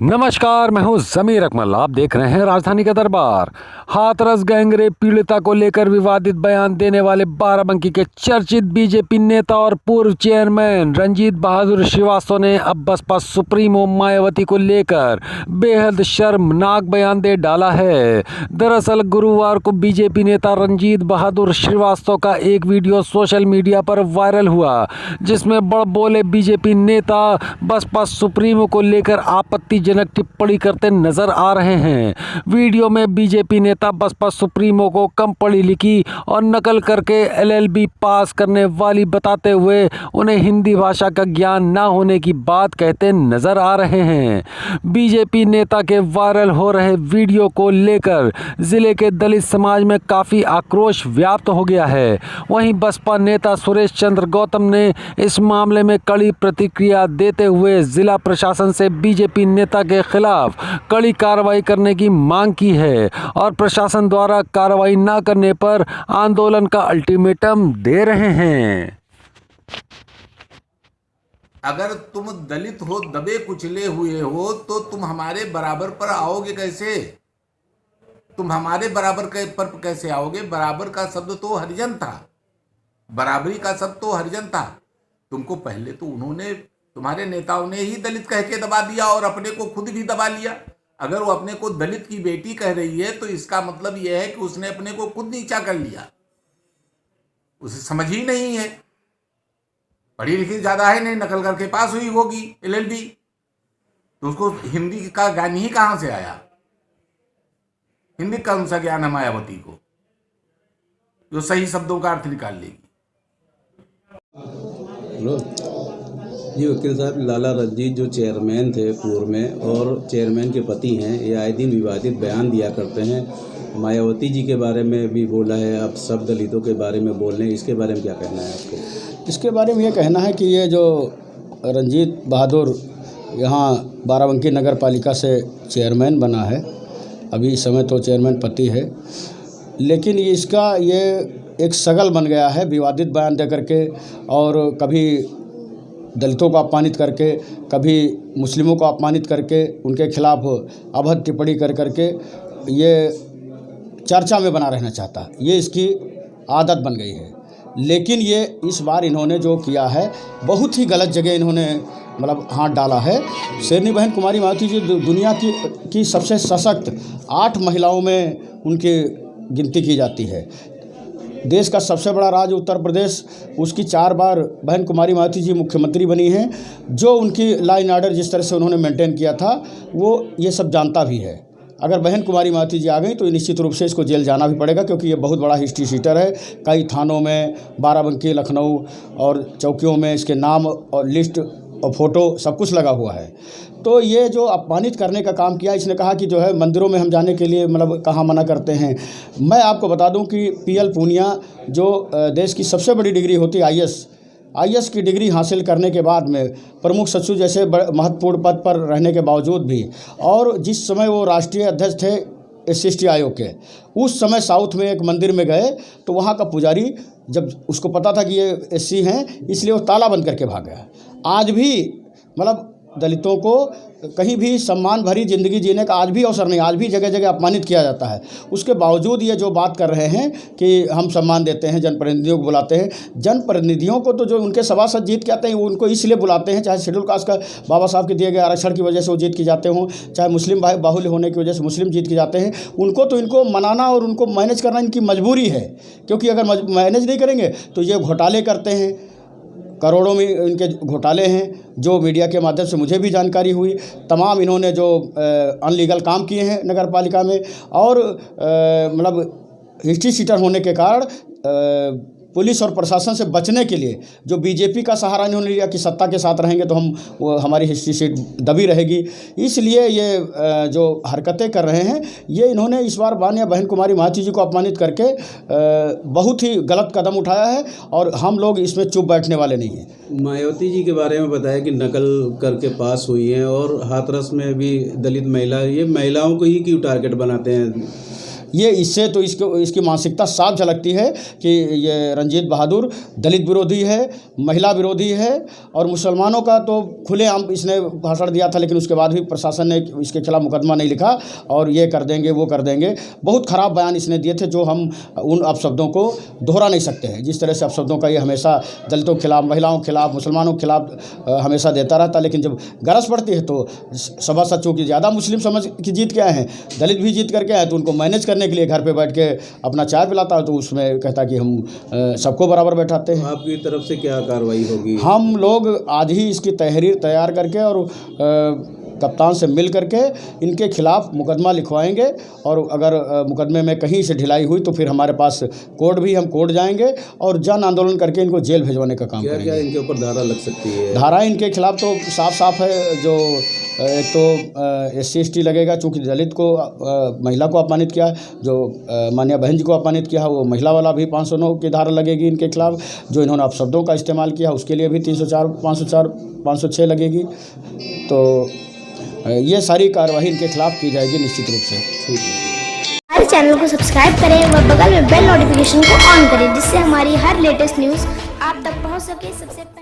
नमस्कार, मैं हूं जमीर अकमल। आप देख रहे हैं राजधानी का दरबार। हाथरस गैंगरेप पीड़िता को लेकर विवादित बयान देने वाले बाराबंकी के चर्चित बीजेपी नेता और पूर्व चेयरमैन रंजीत बहादुर श्रीवास्तव ने अब बसपा सुप्रीमो मायावती को लेकर बेहद शर्मनाक बयान दे डाला है। दरअसल गुरुवार को बीजेपी नेता रंजीत बहादुर श्रीवास्तव का एक वीडियो सोशल मीडिया पर वायरल हुआ, जिसमें बड़बोले बीजेपी नेता बसपा सुप्रीमो को लेकर आपत्तिजनक टिप्पणी करते नजर आ रहे हैं। वीडियो में बीजेपी नेता बसपा सुप्रीमो को कम पढ़ी लिखी और नकल करके एलएलबी पास करने वाली बताते हुए उन्हें हिंदी भाषा का ज्ञान ना होने की बात कहते नजर आ रहे हैं। बीजेपी नेता के वायरल हो रहे वीडियो को लेकर जिले के दलित समाज में काफी आक्रोश व्याप्त हो गया है। वहीं बसपा नेता सुरेश चंद्र गौतम ने इस मामले में कड़ी प्रतिक्रिया देते हुए जिला प्रशासन से बीजेपी नेता के खिलाफ कड़ी कार्रवाई करने की मांग की है और प्रशासन द्वारा कार्रवाई न करने पर आंदोलन का अल्टीमेटम दे रहे हैं। अगर तुम दलित हो, दबे कुचले हुए हो, तो तुम हमारे बराबर पर आओगे कैसे? तुम हमारे बराबर पर कैसे आओगे? बराबर का शब्द तो हरिजन था, बराबरी का शब्द तो हरिजन था। तुमको पहले तो उन्होंने, तुम्हारे नेताओं ने ही दलित कह के दबा दिया और अपने को खुद भी दबा लिया। अगर वो अपने को दलित की बेटी कह रही है तो इसका मतलब यह है कि उसने अपने को खुद नीचा कर लिया। उसे समझ ही नहीं है, पढ़ी लिखी ज्यादा है नहीं, नकल करके पास हुई होगी एलएलबी, तो उसको हिंदी का ज्ञान ही कहां से आया? हिंदी का कौन सा ज्ञान है मायावती को जो सही शब्दों का अर्थ निकाल लेगी? जी वकील साहब, लाला रंजीत जो चेयरमैन थे पूर्व में और चेयरमैन के पति हैं, ये आए दिन विवादित बयान दिया करते हैं। मायावती जी के बारे में भी बोला है, अब सब दलितों के बारे में बोल रहे हैं। इसके बारे में क्या कहना है आपको? इसके बारे में ये कहना है कि ये जो रंजीत बहादुर यहाँ बाराबंकी नगर पालिका से चेयरमैन बना है, अभी इस समय तो चेयरमैन पति है, लेकिन इसका ये एक सगल बन गया है विवादित बयान दे करके, और कभी दलितों को अपमानित करके, कभी मुस्लिमों को अपमानित करके, उनके खिलाफ अभद्र टिप्पणी कर करके ये चर्चा में बना रहना चाहता है। ये इसकी आदत बन गई है। लेकिन ये इस बार इन्होंने जो किया है बहुत ही गलत जगह इन्होंने मतलब हाथ डाला है। शेरनी बहन कुमारी मायावती जी दुनिया की सबसे सशक्त 8 महिलाओं में उनकी गिनती की जाती है। देश का सबसे बड़ा राज्य उत्तर प्रदेश, उसकी 4 बार बहन कुमारी मायावती जी मुख्यमंत्री बनी हैं। जो उनकी लॉ एंड ऑर्डर जिस तरह से उन्होंने मेंटेन किया था वो ये सब जानता भी है। अगर बहन कुमारी मायावती जी आ गई तो निश्चित रूप से इसको जेल जाना भी पड़ेगा, क्योंकि ये बहुत बड़ा हिस्ट्री शीटर है। कई थानों में, बाराबंकी, लखनऊ और चौकियों में इसके नाम और लिस्ट और फोटो सब कुछ लगा हुआ है। तो ये जो अपमानित करने का काम किया, इसने कहा कि जो है मंदिरों में हम जाने के लिए मतलब कहाँ मना करते हैं। मैं आपको बता दूं कि पीएल पूनिया जो देश की सबसे बड़ी डिग्री होती है आईएएस की डिग्री हासिल करने के बाद में प्रमुख सचिव जैसे महत्वपूर्ण पद पर रहने के बावजूद भी, और जिस समय वो राष्ट्रीय अध्यक्ष थे SC/ST आयोग के, उस समय साउथ में एक मंदिर में गए तो वहाँ का पुजारी, जब उसको पता था कि ये SC हैं, इसलिए वो ताला बंद करके भाग गया। आज भी मतलब दलितों को कहीं भी सम्मान भरी ज़िंदगी जीने का आज भी अवसर नहीं, आज भी जगह जगह अपमानित किया जाता है। उसके बावजूद ये जो बात कर रहे हैं कि हम सम्मान देते हैं, जनप्रतिनिधियों को बुलाते हैं। जनप्रतिनिधियों को तो जो उनके सभासद जीत के आते हैं वो उनको इसलिए बुलाते हैं, चाहे शेड्यूल कास्ट का बाबा साहब के दिए गए आरक्षण की वजह से वो जीत के जाते हों, चाहे मुस्लिम भाई बाहुल्य होने की वजह से मुस्लिम जीत के जाते हैं। उनको तो इनको मनाना और उनको मैनेज करना इनकी मजबूरी है, क्योंकि अगर मैनेज नहीं करेंगे तो ये घोटाले करते हैं। करोड़ों में इनके घोटाले हैं, जो मीडिया के माध्यम से मुझे भी जानकारी हुई। तमाम इन्होंने जो अनलीगल काम किए हैं नगर पालिका में, और मतलब हिस्ट्री शीटर होने के कारण पुलिस और प्रशासन से बचने के लिए जो बीजेपी का सहारा इन्होंने लिया कि सत्ता के साथ रहेंगे तो हमारी हिस्ट्री शीट दबी रहेगी, इसलिए ये जो हरकतें कर रहे हैं, ये इन्होंने इस बार माननीय बहन कुमारी मायावती जी को अपमानित करके बहुत ही गलत कदम उठाया है, और हम लोग इसमें चुप बैठने वाले नहीं हैं। मायावती जी के बारे में बताया कि नकल करके पास हुई हैं, और हाथरस में भी दलित महिला, ये महिलाओं को ही क्यों टारगेट बनाते हैं? ये इससे तो इसकी मानसिकता साफ झलकती है कि ये रंजीत बहादुर दलित विरोधी है, महिला विरोधी है और मुसलमानों का तो खुलेआम इसने भाषण दिया था, लेकिन उसके बाद भी प्रशासन ने इसके खिलाफ मुकदमा नहीं लिखा और ये कर देंगे वो कर देंगे। बहुत ख़राब बयान इसने दिए थे जो हम उन अपशब्दों को दोहरा नहीं सकते हैं। जिस तरह से अपशब्दों का ये हमेशा दलितों के खिलाफ, महिलाओं के खिलाफ, मुसलमानों के खिलाफ हमेशा देता रहता, लेकिन जब गरज पड़ती है तो सभा सच्चों की ज़्यादा मुस्लिम समझ की जीत के आए हैं, दलित भी जीत करके आए, तो उनको मैनेज करने के लिए घर पे बैठ के अपना चाय पिलाता है, तो उसमें कहता कि हम सबको बराबर बैठाते हैं। आपकी तरफ से क्या कार्रवाई होगी? हम लोग आज ही इसकी तहरीर तैयार करके और कप्तान से मिल करके इनके खिलाफ मुकदमा लिखवाएंगे और अगर मुकदमे में कहीं से ढिलाई हुई तो फिर हमारे पास कोर्ट भी, हम कोर्ट जाएंगे और जन आंदोलन करके इनको जेल भेजवाने का काम करेंगे। क्या इनके ऊपर धारा लग सकती है? धारा इनके खिलाफ तो साफ साफ है। जो एक तो SC/ST लगेगा, चूँकि दलित को महिला को अपमानित किया, जो माननीय बहन जी को अपमानित किया, वो महिला वाला भी 509 की धारा लगेगी इनके खिलाफ। जो इन्होंने अपशब्दों का इस्तेमाल किया उसके लिए भी 304, 504, 506 लगेगी। तो ये सारी कार्रवाई इनके खिलाफ की जाएगी निश्चित रूप से। हमारे चैनल को सब्सक्राइब करें व बगल में बेल नोटिफिकेशन को ऑन करें, जिससे हमारी हर लेटेस्ट न्यूज़ आप तक पहुंच सके सबसे पहले।